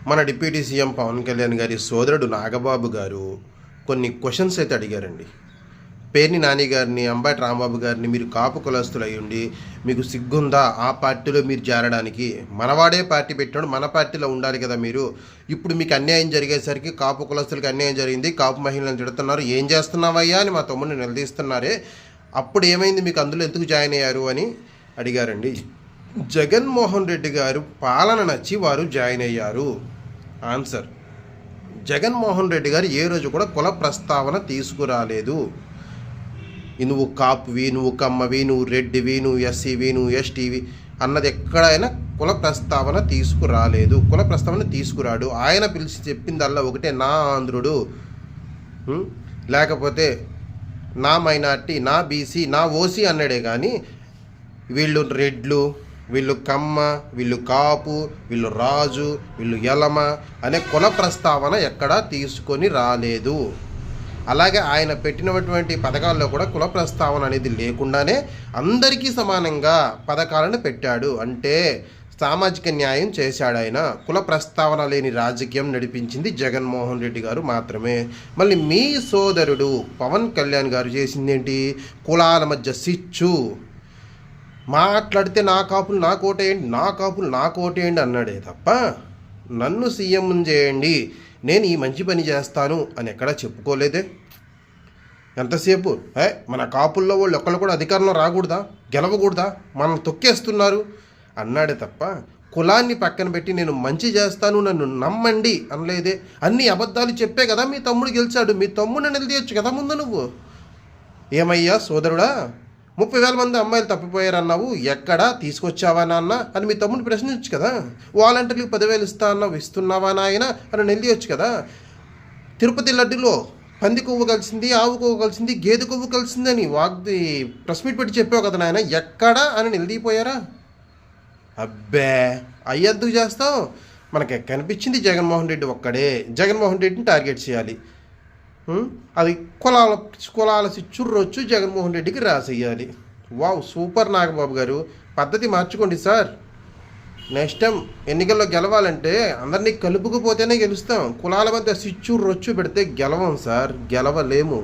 మన deputy CM Pawan Kalyan గారి సోదరుడు నాగబాబు గారు కొన్ని క్వశ్చన్స్ అయితే అడిగారండి. పేర్ని నాని గారిని, అంబటి రాంబాబు గారిని, మీరు కాపు కులస్తులు అయ్యుండి మీకు సిగ్గుందా ఆ పార్టీలో మీరు చేరడానికి? మనవాడే పార్టీ పెట్టినాడు, మన పార్టీలో ఉండాలి కదా మీరు. ఇప్పుడు మీకు అన్యాయం జరిగేసరికి కాపు కులస్తులకి అన్యాయం జరిగింది, కాపు మహిళలను తిడుతున్నారు, ఏం చేస్తున్నావయ్యా అని మా తమ్ముడిని నిలదీస్తున్నారే, అప్పుడు ఏమైంది, మీకు అందులో ఎందుకు జాయిన్ అయ్యారు అని అడిగారండి. జగన్మోహన్ రెడ్డి గారు పాలన నచ్చి వారు జాయిన్ అయ్యారు. ఆన్సర్: జగన్మోహన్ రెడ్డి గారు ఏ రోజు కూడా కుల ప్రస్తావన తీసుకురాలేదు. నువ్వు కాపువి, నువ్వు కమ్మవి, నువ్వు రెడ్డివి, నువ్వు ఎస్సీవి, నువ్వు ఎస్టీవి అన్నది ఎక్కడైనా కుల ప్రస్తావన తీసుకురాలేదు. కుల ప్రస్తావన తీసుకురాడు. ఆయన పిలిచి చెప్పిందల్లా ఒకటే, నా ఆంధ్రుడు, లేకపోతే నా మైనార్టీ, నా బీసీ, నా ఓసీ అన్నాడే కానీ వీళ్ళు రెడ్లు, వీళ్ళు కమ్మ, వీళ్ళు కాపు, వీళ్ళు రాజు, వీళ్ళు యలమ అనే కుల ప్రస్తావన ఎక్కడా తీసుకొని రాలేదు. అలాగే ఆయన పెట్టినటువంటి పథకాల్లో కూడా కుల ప్రస్తావన అనేది లేకుండానే అందరికీ సమానంగా పథకాలను పెట్టాడు. అంటే సామాజిక న్యాయం చేశాడు ఆయన. కుల ప్రస్తావన లేని రాజకీయం నడిపించింది జగన్మోహన్ రెడ్డి గారు మాత్రమే. మళ్ళీ మీ సోదరుడు పవన్ కళ్యాణ్ గారు చేసిందేంటి? కులాల మధ్య సిచ్చు. మాట్లాడితే నా కాపులు నా కోటేయండి, నా కాపులు నా కోటేయండి అన్నాడే తప్ప నన్ను సీఎం చేయండి, నేను ఈ మంచి పని చేస్తాను అని ఎక్కడా చెప్పుకోలేదే. ఎంతసేపు మన కాపుల్లో వాళ్ళు ఒక్కళ్ళు కూడా అధికారంలో రాకూడదా, గెలవకూడదా, మనం తొక్కేస్తున్నారు అన్నాడే తప్ప కులాన్ని పక్కన పెట్టి నేను మంచి చేస్తాను, నన్ను నమ్మండి అనలేదే. అన్ని అబద్ధాలు చెప్పే కదా మీ తమ్ముడు గెలిచాడు. మీ తమ్ముడిని నిలదీయచ్చు కదా ముందు నువ్వు. ఏమయ్యా సోదరుడా, 30,000 మంది అమ్మాయిలు తప్పిపోయారన్నావు, ఎక్కడా తీసుకొచ్చావా నాన్న అని మీ తమ్ముడిని ప్రశ్నించచ్చు కదా. వాలంటీర్లకు 10,000 ఇస్తా అన్నావు, ఇస్తున్నావా నాయన అని నిలదీయచ్చు కదా. తిరుపతి లడ్డులో పంది కొవ్వు కలిసింది, ఆవు కొవ్వు కలిసింది, గేదె కొవ్వు కలిసిందని ప్రెస్ మీట్ పెట్టి చెప్పావు కదా నాయన, ఎక్కడా అని నిలదీపోయారా? అబ్బే అయ్యెందుకు చేస్తావు? మనకి కనిపించింది జగన్మోహన్ రెడ్డి ఒక్కడే. జగన్మోహన్ రెడ్డిని టార్గెట్ చేయాలి. అది కులాల చుర్రొచ్చు జగన్మోహన్ రెడ్డికి రాసేయాలి. వావ్, సూపర్ నాగబాబు గారు, పద్ధతి మార్చుకోండి సార్. నెక్స్ట్ టైం ఎన్నికల్లో గెలవాలంటే అందరినీ కలుపుకుపోతేనే గెలుస్తాం. కులాల మధ్య సిచ్చు రొచ్చు పెడితే గెలవం సార్, గెలవలేము.